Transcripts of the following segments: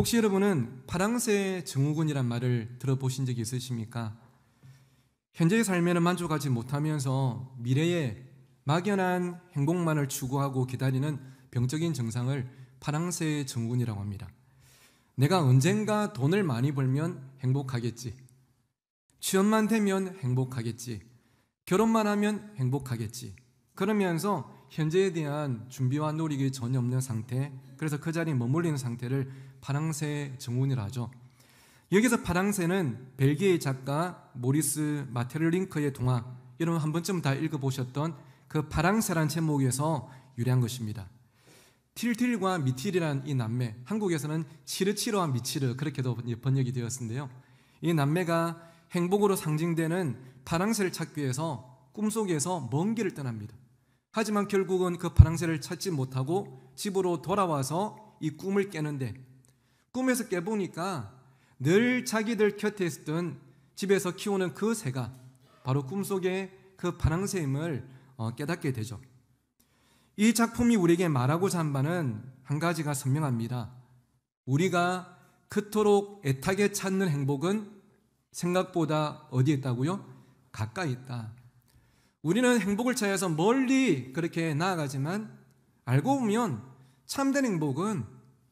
혹시 여러분은 파랑새 증후군이란 말을 들어보신 적이 있으십니까? 현재의 삶에는 만족하지 못하면서 미래에 막연한 행복만을 추구하고 기다리는 병적인 증상을 파랑새 증후군이라고 합니다. 내가 언젠가 돈을 많이 벌면 행복하겠지, 취업만 되면 행복하겠지, 결혼만 하면 행복하겠지, 그러면서 현재에 대한 준비와 노력이 전혀 없는 상태, 그래서 그 자리에 머물리는 상태를 파랑새 증후군이라 하죠. 여기서 파랑새는 벨기에 작가 모리스 마테르링크의 동화, 여러분 한 번쯤 다 읽어보셨던 그 파랑새란 제목에서 유래한 것입니다. 틸틸과 미틸이란 이 남매, 한국에서는 치르치르와 미치르 그렇게도 번역이 되었는데요. 이 남매가 행복으로 상징되는 파랑새를 찾기 위해서 꿈속에서 먼 길을 떠납니다. 하지만 결국은 그 파랑새를 찾지 못하고 집으로 돌아와서 이 꿈을 깨는데, 꿈에서 깨보니까 늘 자기들 곁에 있었던 집에서 키우는 그 새가 바로 꿈속의 그 파랑새임을 깨닫게 되죠. 이 작품이 우리에게 말하고자 한 바는 한 가지가 선명합니다. 우리가 그토록 애타게 찾는 행복은 생각보다 어디에 있다고요? 가까이 있다. 우리는 행복을 찾아서 멀리 그렇게 나아가지만 알고 보면 참된 행복은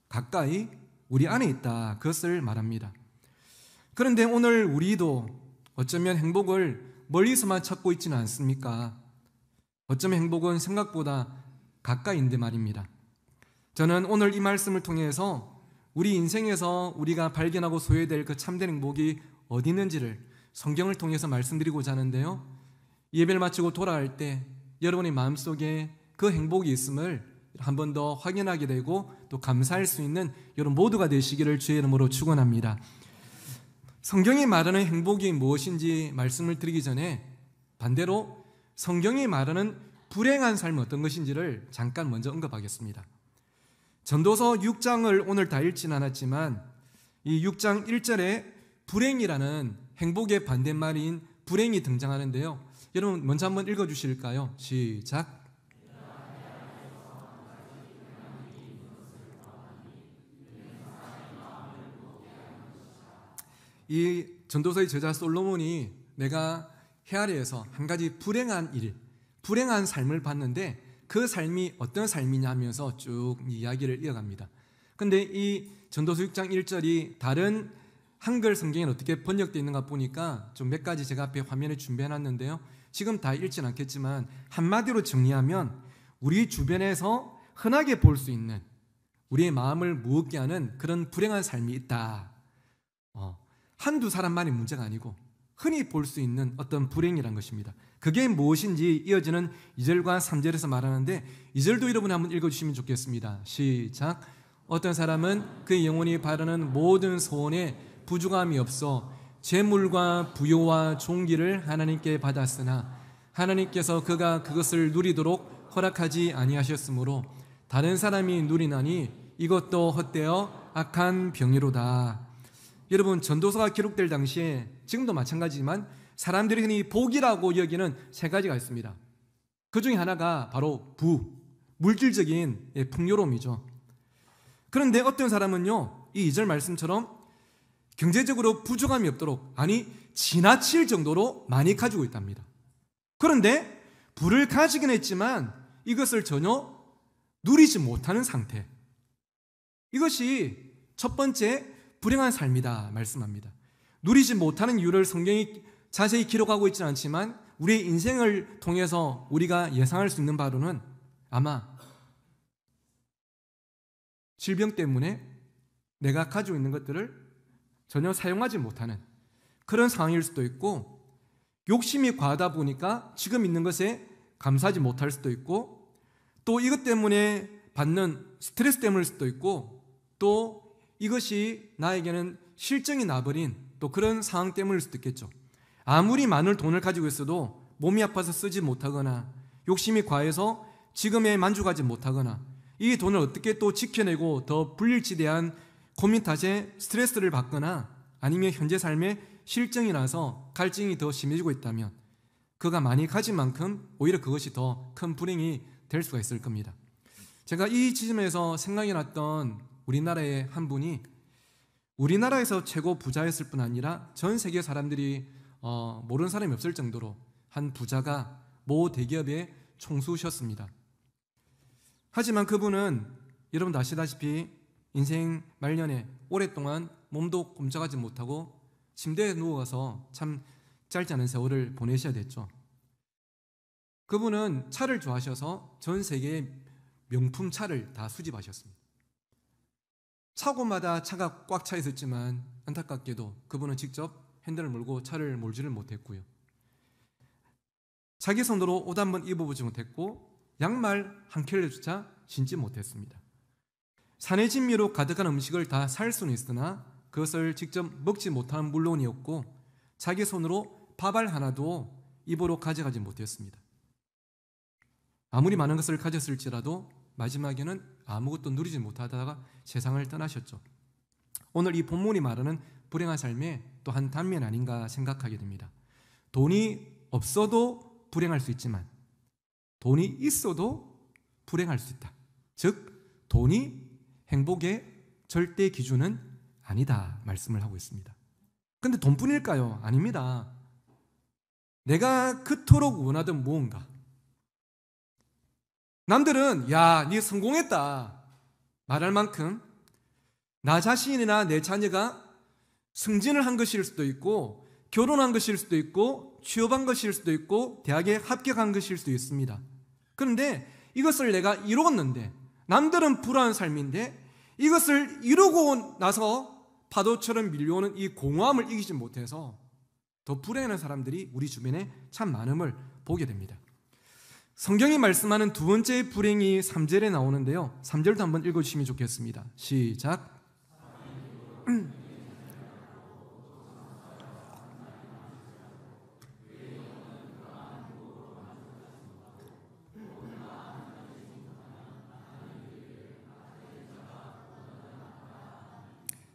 가까이 우리 안에 있다, 그것을 말합니다. 그런데 오늘 우리도 어쩌면 행복을 멀리서만 찾고 있지는 않습니까? 어쩌면 행복은 생각보다 가까이인데 말입니다. 저는 오늘 이 말씀을 통해서 우리 인생에서 우리가 발견하고 소유해야 될 그 참된 행복이 어디 있는지를 성경을 통해서 말씀드리고자 하는데요, 예배를 마치고 돌아갈 때 여러분의 마음속에 그 행복이 있음을 한 번 더 확인하게 되고 또 감사할 수 있는 여러분 모두가 되시기를 주의 이름으로 축원합니다. 성경이 말하는 행복이 무엇인지 말씀을 드리기 전에 반대로 성경이 말하는 불행한 삶은 어떤 것인지를 잠깐 먼저 언급하겠습니다. 전도서 6장을 오늘 다 읽지는 않았지만 이 6장 1절에 불행이라는 행복의 반대말인 불행이 등장하는데요, 여러분 먼저 한번 읽어주실까요? 시작. 이 전도서의 저자 솔로몬이 내가 헤아려서 한 가지 불행한 일, 불행한 삶을 봤는데 그 삶이 어떤 삶이냐 하면서 쭉 이야기를 이어갑니다. 근데 이 전도서 6장 1절이 다른 한글 성경에 어떻게 번역되어 있는가 보니까 좀 몇 가지 제가 앞에 화면에 준비해놨는데요, 지금 다 읽지는 않겠지만 한마디로 정리하면 우리 주변에서 흔하게 볼 수 있는 우리의 마음을 무겁게 하는 그런 불행한 삶이 있다. 한두 사람만이 문제가 아니고 흔히 볼 수 있는 어떤 불행이란 것입니다. 그게 무엇인지 이어지는 2절과 3절에서 말하는데 2절도 여러분이 한번 읽어주시면 좋겠습니다. 시작. 어떤 사람은 그의 영혼이 바라는 모든 소원에 부족함이 없어 재물과 부요와 종기를 하나님께 받았으나 하나님께서 그가 그것을 누리도록 허락하지 아니하셨으므로 다른 사람이 누리나니 이것도 헛되어 악한 병이로다. 여러분, 전도서가 기록될 당시에 지금도 마찬가지지만 사람들이 흔히 복이라고 여기는 세 가지가 있습니다. 그 중에 하나가 바로 물질적인 풍요로움이죠. 그런데 어떤 사람은요, 이 2절 말씀처럼 경제적으로 부족함이 없도록, 아니 지나칠 정도로 많이 가지고 있답니다. 그런데 부를 가지긴 했지만 이것을 전혀 누리지 못하는 상태, 이것이 첫 번째 불행한 삶이다 말씀합니다. 누리지 못하는 이유를 성경이 자세히 기록하고 있지는 않지만 우리의 인생을 통해서 우리가 예상할 수 있는 바로는 아마 질병 때문에 내가 가지고 있는 것들을 전혀 사용하지 못하는 그런 상황일 수도 있고, 욕심이 과하다 보니까 지금 있는 것에 감사하지 못할 수도 있고, 또 이것 때문에 받는 스트레스 때문일 수도 있고, 또 이것이 나에게는 실증이 나버린 또 그런 상황 때문일 수도 있겠죠. 아무리 많은 돈을 가지고 있어도 몸이 아파서 쓰지 못하거나 욕심이 과해서 지금에 만족하지 못하거나 이 돈을 어떻게 또 지켜내고 더 불릴지 대한 고민 탓에 스트레스를 받거나 아니면 현재 삶에 실증이 나서 갈증이 더 심해지고 있다면 그가 많이 가진 만큼 오히려 그것이 더 큰 불행이 될 수가 있을 겁니다. 제가 이 지점에서 생각이 났던 우리나라의 한 분이 우리나라에서 최고 부자였을 뿐 아니라 전 세계 사람들이 모르는 사람이 없을 정도로 한 부자가 모 대기업의 총수셨습니다. 하지만 그분은 여러분도 아시다시피 인생 말년에 오랫동안 몸도 꼼짝하지 못하고 침대에 누워가서 참 짧지 않은 세월을 보내셔야 됐죠. 그분은 차를 좋아하셔서 전 세계의 명품 차를 다 수집하셨습니다. 차고마다 차가 꽉 차 있었지만 안타깝게도 그분은 직접 핸들을 몰고 차를 몰지를 못했고요. 자기 손으로 옷 한 번 입어보지 못했고 양말 한 켤레조차 신지 못했습니다. 산의 진미로 가득한 음식을 다 살 수는 있으나 그것을 직접 먹지 못하는 물론이었고 자기 손으로 밥알 하나도 입으로 가져가지 못했습니다. 아무리 많은 것을 가졌을지라도 마지막에는 아무것도 누리지 못하다가 세상을 떠나셨죠. 오늘 이 본문이 말하는 불행한 삶의 또 한 단면 아닌가 생각하게 됩니다. 돈이 없어도 불행할 수 있지만 돈이 있어도 불행할 수 있다. 즉 돈이 행복의 절대 기준은 아니다 말씀을 하고 있습니다. 그런데 돈뿐일까요? 아닙니다. 내가 그토록 원하던 무언가, 남들은 야, 네 성공했다 말할 만큼 나 자신이나 내 자녀가 승진을 한 것일 수도 있고 결혼한 것일 수도 있고 취업한 것일 수도 있고 대학에 합격한 것일 수도 있습니다. 그런데 이것을 내가 이루었는데 남들은 불안한 삶인데 이것을 이루고 나서 파도처럼 밀려오는 이 공허함을 이기지 못해서 더 불행한 사람들이 우리 주변에 참 많음을 보게 됩니다. 성경이 말씀하는 두 번째 불행이 3절에 나오는데요. 3절도 한번 읽어주시면 좋겠습니다. 시작.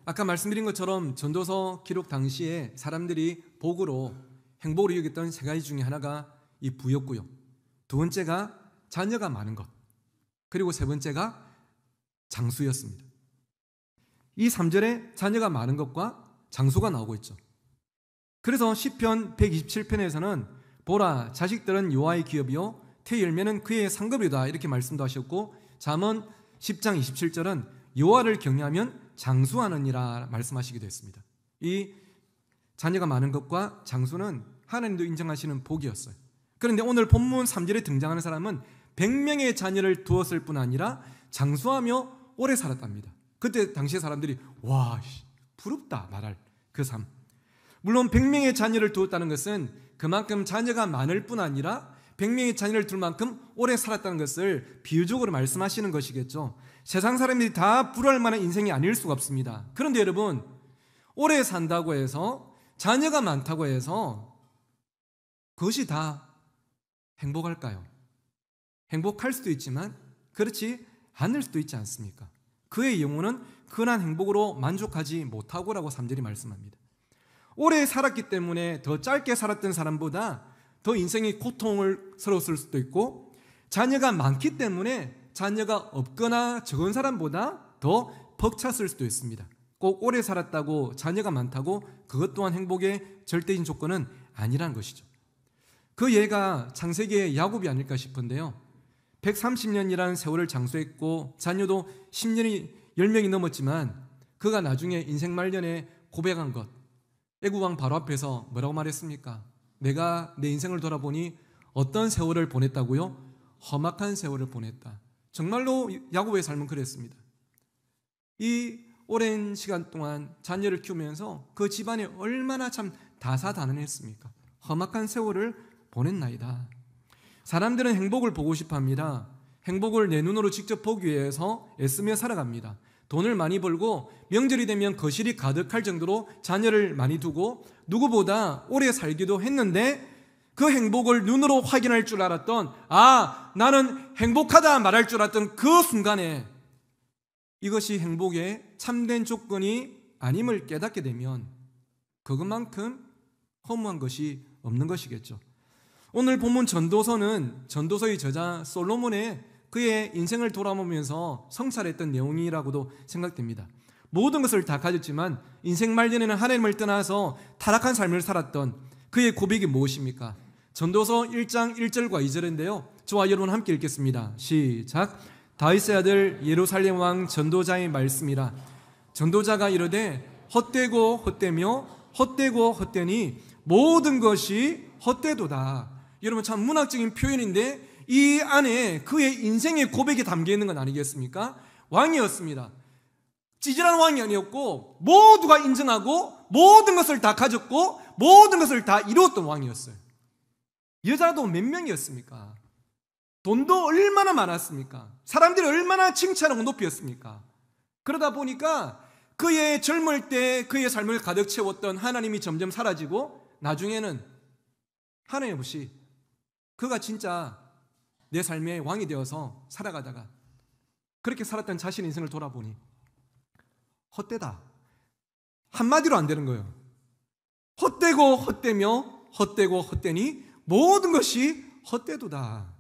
아까 말씀드린 것처럼 전도서 기록 당시에 사람들이 복으로 행복으로 여겼던 세 가지 중에 하나가 이 부였고요. 두 번째가 자녀가 많은 것, 그리고 세 번째가 장수였습니다. 이 3절에 자녀가 많은 것과 장수가 나오고 있죠. 그래서 시편 127편에서는 보라, 자식들은 여호와의 기업이요 태 열매는 그의 상급이다 이렇게 말씀도 하셨고, 잠언 10장 27절은 여호와를 경외하면 장수하느니라 말씀하시기도 했습니다. 이 자녀가 많은 것과 장수는 하나님도 인정하시는 복이었어요. 그런데 오늘 본문 3절에 등장하는 사람은 100명의 자녀를 두었을 뿐 아니라 장수하며 오래 살았답니다. 그때 당시 사람들이 와, 부럽다 말할 그 삶. 물론 100명의 자녀를 두었다는 것은 그만큼 자녀가 많을 뿐 아니라 100명의 자녀를 둘 만큼 오래 살았다는 것을 비유적으로 말씀하시는 것이겠죠. 세상 사람들이 다 부러워할 만한 인생이 아닐 수가 없습니다. 그런데 여러분, 오래 산다고 해서 자녀가 많다고 해서 그것이 다 행복할까요? 행복할 수도 있지만 그렇지 않을 수도 있지 않습니까? 그의 영혼은 흔한 행복으로 만족하지 못하고라고 3절이 말씀합니다. 오래 살았기 때문에 더 짧게 살았던 사람보다 더 인생이 고통스러웠을 수도 있고, 자녀가 많기 때문에 자녀가 없거나 적은 사람보다 더 벅찼을 수도 있습니다. 꼭 오래 살았다고 자녀가 많다고 그것 또한 행복의 절대적인 조건은 아니라는 것이죠. 그 예가 창세기의 야곱이 아닐까 싶은데요. 130년이라는 세월을 장수했고 자녀도 10명이 넘었지만 그가 나중에 인생 말년에 고백한 것, 애국왕 바로 앞에서 뭐라고 말했습니까? 내가 내 인생을 돌아보니 어떤 세월을 보냈다고요? 험악한 세월을 보냈다. 정말로 야곱의 삶은 그랬습니다. 이 오랜 시간 동안 자녀를 키우면서 그 집안이 얼마나 참 다사다난했습니까? 험악한 세월을 보냈나이다. 사람들은 행복을 보고 싶어합니다. 행복을 내 눈으로 직접 보기 위해서 애쓰며 살아갑니다. 돈을 많이 벌고 명절이 되면 거실이 가득할 정도로 자녀를 많이 두고 누구보다 오래 살기도 했는데, 그 행복을 눈으로 확인할 줄 알았던, 나는 행복하다 말할 줄 알았던 그 순간에 이것이 행복의 참된 조건이 아님을 깨닫게 되면 그것만큼 허무한 것이 없는 것이겠죠. 오늘 본문 전도서는 전도서의 저자 솔로몬의 그의 인생을 돌아보면서 성찰했던 내용이라고도 생각됩니다. 모든 것을 다 가졌지만 인생 말년에는 하나님을 떠나서 타락한 삶을 살았던 그의 고백이 무엇입니까? 전도서 1장 1절과 2절인데요. 저와 여러분 함께 읽겠습니다. 시작. 다윗의 아들 예루살렘 왕 전도자의 말씀이라. 전도자가 이르되 헛되고 헛되며 헛되고 헛되니 모든 것이 헛되도다. 여러분, 참 문학적인 표현인데 이 안에 그의 인생의 고백이 담겨 있는 건 아니겠습니까? 왕이었습니다. 찌질한 왕이 아니었고 모두가 인정하고 모든 것을 다 가졌고 모든 것을 다 이루었던 왕이었어요. 여자도 몇 명이었습니까? 돈도 얼마나 많았습니까? 사람들이 얼마나 칭찬하고 높였습니까? 그러다 보니까 그의 젊을 때 그의 삶을 가득 채웠던 하나님이 점점 사라지고 나중에는 하나님 없이 그가 진짜 내 삶의 왕이 되어서 살아가다가 그렇게 살았던 자신 인생을 돌아보니 헛되다. 한마디로 안 되는 거예요. 헛되고 헛되며 헛되고 헛되니 모든 것이 헛되도다.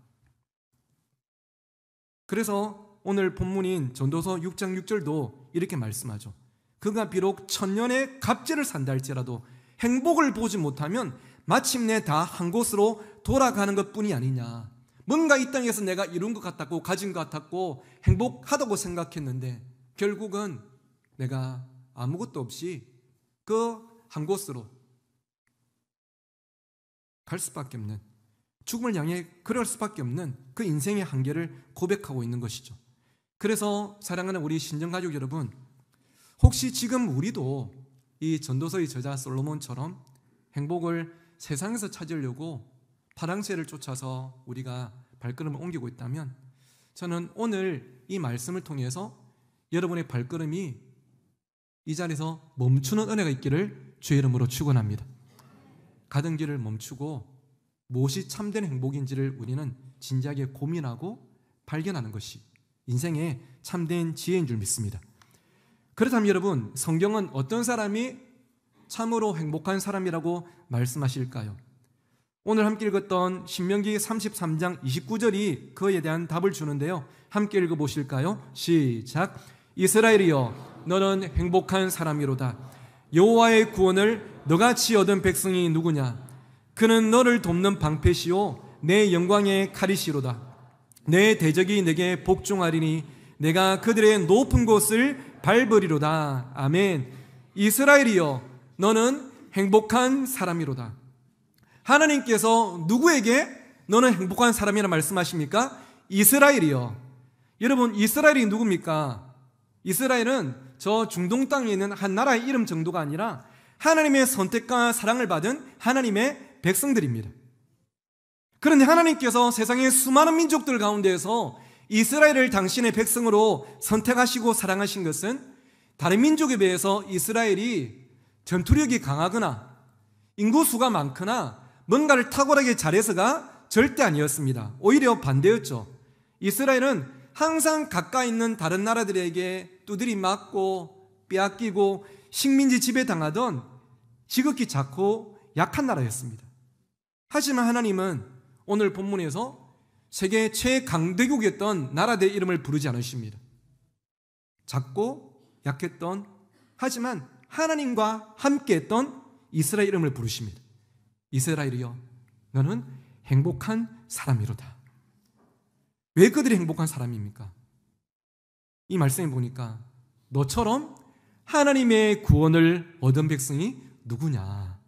그래서 오늘 본문인 전도서 6장 6절도 이렇게 말씀하죠. 그가 비록 천년의 갑절을 산다 할지라도 행복을 보지 못하면 마침내 다 한 곳으로 돌아가는 것뿐이 아니냐. 뭔가 이 땅에서 내가 이룬 것 같았고 가진 것 같았고 행복하다고 생각했는데 결국은 내가 아무것도 없이 그 한 곳으로 갈 수밖에 없는, 죽음을 향해 걸어갈 수밖에 없는 그 인생의 한계를 고백하고 있는 것이죠. 그래서 사랑하는 우리 신정가족 여러분, 혹시 지금 우리도 이 전도서의 저자 솔로몬처럼 행복을 세상에서 찾으려고 파랑새를 쫓아서 우리가 발걸음을 옮기고 있다면 저는 오늘 이 말씀을 통해서 여러분의 발걸음이 이 자리에서 멈추는 은혜가 있기를 주의 이름으로 축원합니다. 가던 길을 멈추고 무엇이 참된 행복인지를 우리는 진지하게 고민하고 발견하는 것이 인생의 참된 지혜인 줄 믿습니다. 그렇다면 여러분, 성경은 어떤 사람이 참으로 행복한 사람이라고 말씀하실까요? 오늘 함께 읽었던 신명기 33장 29절이 그에 대한 답을 주는데요. 함께 읽어보실까요? 시작. 이스라엘이여 너는 행복한 사람이로다. 여호와의 구원을 너같이 얻은 백성이 누구냐? 그는 너를 돕는 방패시오 내 영광의 칼이시로다. 내 대적이 내게 복종하리니 내가 그들의 높은 곳을 밟으리로다. 아멘. 이스라엘이여 너는 행복한 사람이로다. 하나님께서 누구에게 너는 행복한 사람이라 말씀하십니까? 이스라엘이요. 여러분, 이스라엘이 누굽니까? 이스라엘은 저 중동 땅에 있는 한 나라의 이름 정도가 아니라 하나님의 선택과 사랑을 받은 하나님의 백성들입니다. 그런데 하나님께서 세상의 수많은 민족들 가운데에서 이스라엘을 당신의 백성으로 선택하시고 사랑하신 것은 다른 민족에 비해서 이스라엘이 전투력이 강하거나 인구수가 많거나 뭔가를 탁월하게 잘해서가 절대 아니었습니다. 오히려 반대였죠. 이스라엘은 항상 가까이 있는 다른 나라들에게 두드리 맞고 빼앗기고 식민지 지배당하던 지극히 작고 약한 나라였습니다. 하지만 하나님은 오늘 본문에서 세계 최강대국이었던 나라들의 이름을 부르지 않으십니다. 작고 약했던, 하지만 하나님과 함께했던 이스라엘 이름을 부르십니다. 이스라엘이여 너는 행복한 사람이로다. 왜 그들이 행복한 사람입니까? 이 말씀에 보니까 너처럼 하나님의 구원을 얻은 백성이 누구냐?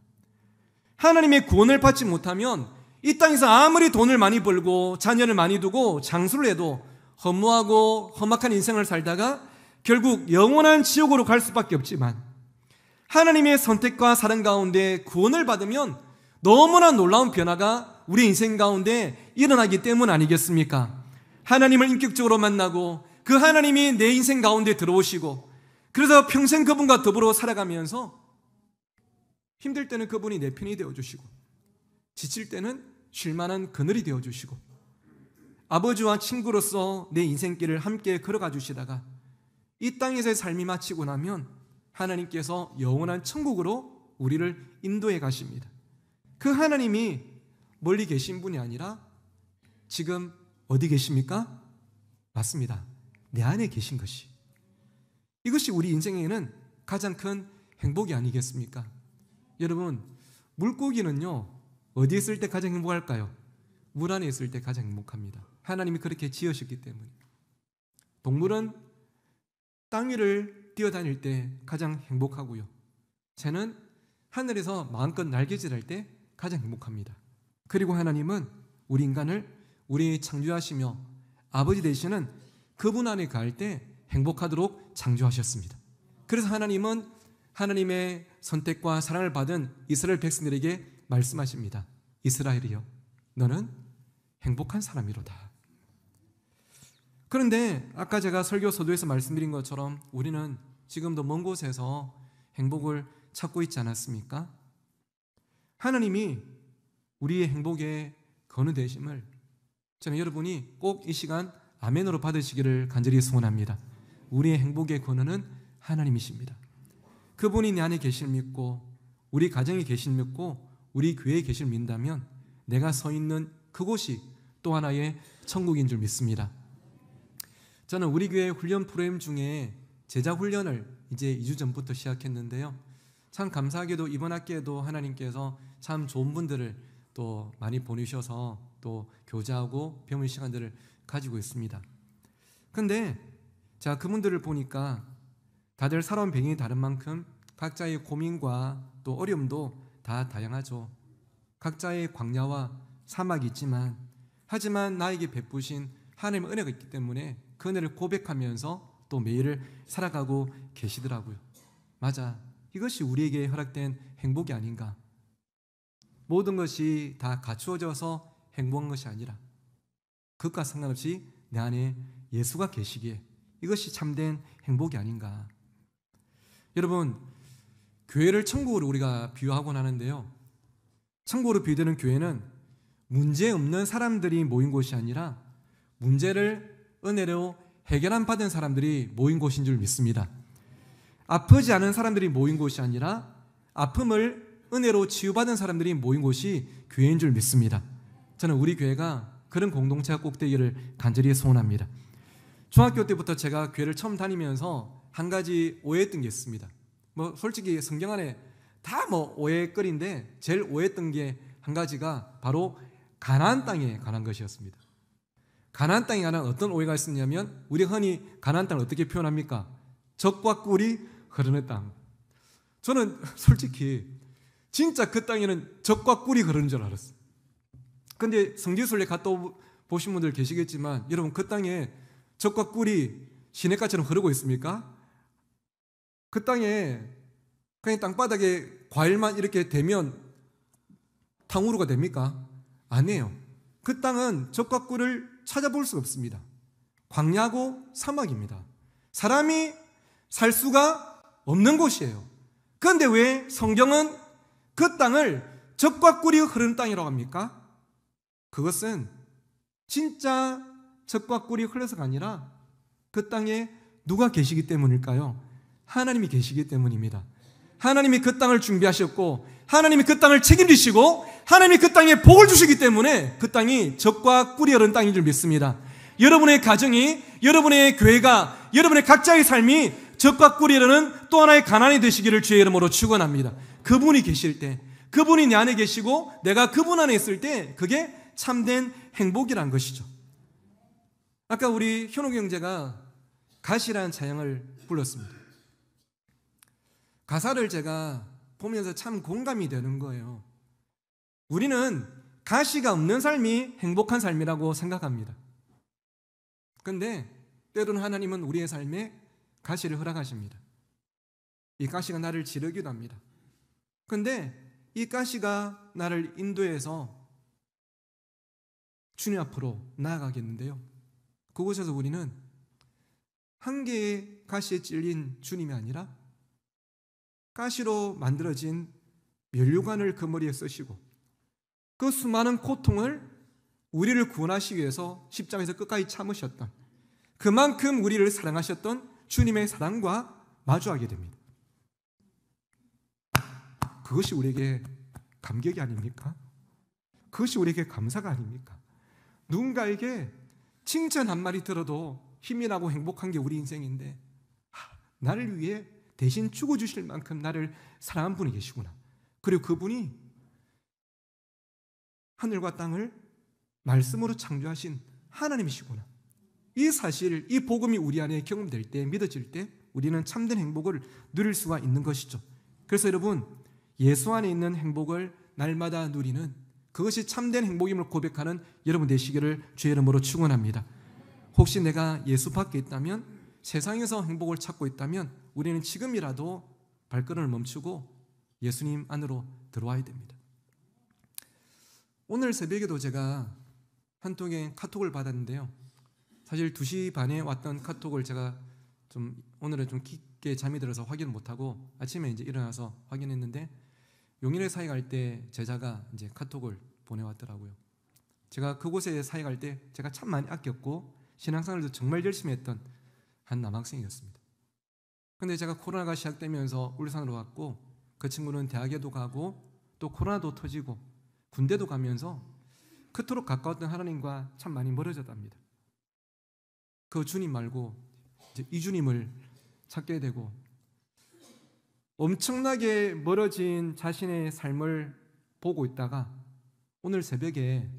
하나님의 구원을 받지 못하면 이 땅에서 아무리 돈을 많이 벌고 자녀를 많이 두고 장수를 해도 허무하고 험악한 인생을 살다가 결국 영원한 지옥으로 갈 수밖에 없지만 하나님의 선택과 사랑 가운데 구원을 받으면 너무나 놀라운 변화가 우리 인생 가운데 일어나기 때문 아니겠습니까? 하나님을 인격적으로 만나고 그 하나님이 내 인생 가운데 들어오시고 그래서 평생 그분과 더불어 살아가면서 힘들 때는 그분이 내 편이 되어주시고 지칠 때는 쉴만한 그늘이 되어주시고 아버지와 친구로서 내 인생길을 함께 걸어가 주시다가 이 땅에서의 삶이 마치고 나면 하나님께서 영원한 천국으로 우리를 인도해 가십니다. 그 하나님이 멀리 계신 분이 아니라 지금 어디 계십니까? 맞습니다. 내 안에 계신 것이. 이것이 우리 인생에는 가장 큰 행복이 아니겠습니까? 여러분, 물고기는요, 어디에 있을 때 가장 행복할까요? 물 안에 있을 때 가장 행복합니다. 하나님이 그렇게 지으셨기 때문에. 동물은 땅 위를 뛰어다닐 때 가장 행복하고요. 새는 하늘에서 마음껏 날개질할 때 가장 행복합니다. 그리고 하나님은 우리 인간을 우리 창조하시며 아버지 되시는 그분 안에 갈 때 행복하도록 창조하셨습니다. 그래서 하나님은 하나님의 선택과 사랑을 받은 이스라엘 백성들에게 말씀하십니다. 이스라엘이여, 너는 행복한 사람이로다. 그런데 아까 제가 설교 서두에서 말씀드린 것처럼 우리는 지금도 먼 곳에서 행복을 찾고 있지 않았습니까? 하나님이 우리의 행복의 근원 되심을 저는 여러분이 꼭 이 시간 아멘으로 받으시기를 간절히 소원합니다. 우리의 행복의 근원은 하나님이십니다. 그분이 내 안에 계실 믿고 우리 가정에 계실 믿고 우리 교회에 계실 믿는다면 내가 서 있는 그곳이 또 하나의 천국인 줄 믿습니다. 저는 우리 교회 훈련 프로그램 중에 제자 훈련을 이제 2주 전부터 시작했는데요. 참 감사하게도 이번 학기에도 하나님께서 참 좋은 분들을 또 많이 보내셔서 또 교제하고 배우는 시간들을 가지고 있습니다. 근데 제가 그분들을 보니까 다들 살아온 배경이 다른 만큼 각자의 고민과 또 어려움도 다 다양하죠. 각자의 광야와 사막이 있지만 하지만 나에게 베푸신 하나님의 은혜가 있기 때문에 그 은혜를 고백하면서 또 매일을 살아가고 계시더라고요. 맞아, 이것이 우리에게 허락된 행복이 아닌가. 모든 것이 다 갖추어져서 행복한 것이 아니라 그것과 상관없이 내 안에 예수가 계시기에 이것이 참된 행복이 아닌가. 여러분, 교회를 천국으로 우리가 비유하곤 하는데요, 천국으로 비유되는 교회는 문제 없는 사람들이 모인 곳이 아니라 문제를 은혜로 해결한 받은 사람들이 모인 곳인 줄 믿습니다. 아프지 않은 사람들이 모인 곳이 아니라 아픔을 은혜로 치유받은 사람들이 모인 곳이 교회인 줄 믿습니다. 저는 우리 교회가 그런 공동체가 꼭 되기를 간절히 소원합니다. 중학교 때부터 제가 교회를 처음 다니면서 한 가지 오해했던 게 있습니다. 솔직히 성경 안에 다 오해거리인데 제일 오해했던 게 한 가지가 바로 가나안 땅에 관한 것이었습니다. 가나안 땅에 관한 어떤 오해가 있었냐면 우리가 흔히 가나안 땅을 어떻게 표현합니까? 젖과 꿀이 흐르는 땅. 저는 솔직히 진짜 그 땅에는 젖과 꿀이 흐르는 줄 알았어요. 근데 성지순례 갔다 보신 분들 계시겠지만 여러분, 그 땅에 젖과 꿀이 시냇가처럼 흐르고 있습니까? 그 땅에 그냥 땅바닥에 과일만 이렇게 대면 탕후루가 됩니까? 아니에요. 그 땅은 젖과 꿀을 찾아볼 수가 없습니다. 광야고 사막입니다. 사람이 살 수가 없는 곳이에요. 그런데 왜 성경은 그 땅을 젖과 꿀이 흐르는 땅이라고 합니까? 그것은 진짜 젖과 꿀이 흘러서가 아니라 그 땅에 누가 계시기 때문일까요? 하나님이 계시기 때문입니다. 하나님이 그 땅을 준비하셨고 하나님이 그 땅을 책임지시고 하나님이 그 땅에 복을 주시기 때문에 그 땅이 젖과 꿀이 흐르는 땅인 줄 믿습니다. 여러분의 가정이, 여러분의 교회가, 여러분의 각자의 삶이 젖과 꿀이 흐르는 또 하나의 가나안이 되시기를 주의 이름으로 축원합니다. 그분이 계실 때, 그분이 내 안에 계시고 내가 그분 안에 있을 때 그게 참된 행복이란 것이죠. 아까 우리 현옥 형제가 가시라는 찬양을 불렀습니다. 가사를 제가 보면서 참 공감이 되는 거예요. 우리는 가시가 없는 삶이 행복한 삶이라고 생각합니다. 그런데 때로는 하나님은 우리의 삶에 가시를 허락하십니다. 이 가시가 나를 지르기도 합니다. 그런데 이 가시가 나를 인도해서 주님 앞으로 나아가겠는데요, 그곳에서 우리는 한 개의 가시에 찔린 주님이 아니라 가시로 만들어진 면류관을 그 머리에 쓰시고 그 수많은 고통을 우리를 구원하시기 위해서 십자가에서 끝까지 참으셨던, 그만큼 우리를 사랑하셨던 주님의 사랑과 마주하게 됩니다. 그것이 우리에게 감격이 아닙니까? 그것이 우리에게 감사가 아닙니까? 누군가에게 칭찬 한 마디 들어도 힘이 나고 행복한 게 우리 인생인데 나를 위해 대신 죽어주실 만큼 나를 사랑한 분이 계시구나. 그리고 그분이 하늘과 땅을 말씀으로 창조하신 하나님이시구나. 이 사실, 이 복음이 우리 안에 경험될 때, 믿어질 때 우리는 참된 행복을 누릴 수가 있는 것이죠. 그래서 여러분, 예수 안에 있는 행복을 날마다 누리는, 그것이 참된 행복임을 고백하는 여러분 되시기를 주의 이름으로 축원합니다. 혹시 내가 예수 밖에 있다면, 세상에서 행복을 찾고 있다면 우리는 지금이라도 발걸음을 멈추고 예수님 안으로 들어와야 됩니다. 오늘 새벽에도 제가 한 통의 카톡을 받았는데요. 사실 2시 반에 왔던 카톡을 제가 오늘은 좀 깊게 잠이 들어서 확인을 못하고 아침에 이제 일어나서 확인했는데, 용인에 사회 갈 때 제자가 이제 카톡을 보내왔더라고요. 제가 그곳에 사회 갈 때 제가 참 많이 아꼈고 신앙생활도 정말 열심히 했던 한 남학생이었습니다. 근데 제가 코로나가 시작되면서 울산으로 갔고, 그 친구는 대학에도 가고 또 코로나도 터지고 군대도 가면서 그토록 가까웠던 하나님과 참 많이 멀어졌답니다. 그 주님 말고 이제 이 주님을 찾게 되고, 엄청나게 멀어진 자신의 삶을 보고 있다가 오늘 새벽에,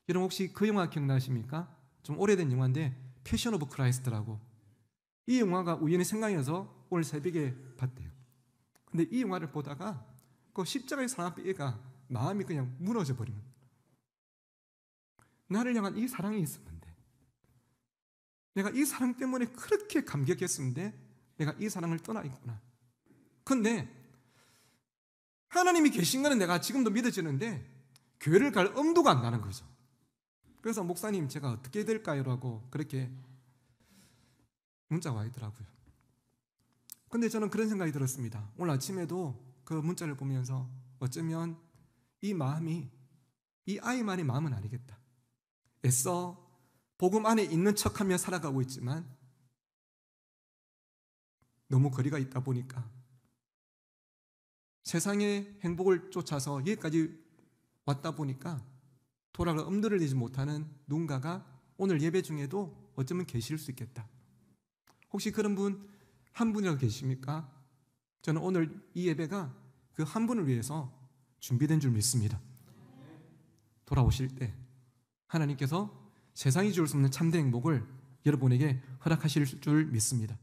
여러분 혹시 그 영화 기억나십니까? 좀 오래된 영화인데 패션 오브 크라이스트라고, 이 영화가 우연히 생각이 나서 오늘 새벽에 봤대요. 근데 이 영화를 보다가 그 십자가의 사랑 앞에 애가 마음이 그냥 무너져 버린 거예요. 나를 향한 이 사랑이 있었는데, 내가 이 사랑 때문에 그렇게 감격했었는데 내가 이 사랑을 떠나 있구나. 근데 하나님이 계신 거는 내가 지금도 믿어지는데 교회를 갈 엄두가 안 나는 거죠. 그래서 목사님 제가 어떻게 해야 될까요? 라고 그렇게 문자가 와 있더라고요. 근데 저는 그런 생각이 들었습니다. 오늘 아침에도 그 문자를 보면서 어쩌면 이 마음이 이 아이만의 마음은 아니겠다. 애써 복음 안에 있는 척하며 살아가고 있지만 너무 거리가 있다 보니까 세상의 행복을 쫓아서 여기까지 왔다 보니까 돌아갈 엄두를 내지 못하는 누군가가 오늘 예배 중에도 어쩌면 계실 수 있겠다. 혹시 그런 분 한 분이라도 계십니까? 저는 오늘 이 예배가 그 한 분을 위해서 준비된 줄 믿습니다. 돌아오실 때 하나님께서 세상이 줄 수 없는 참된 행복을 여러분에게 허락하실 줄 믿습니다.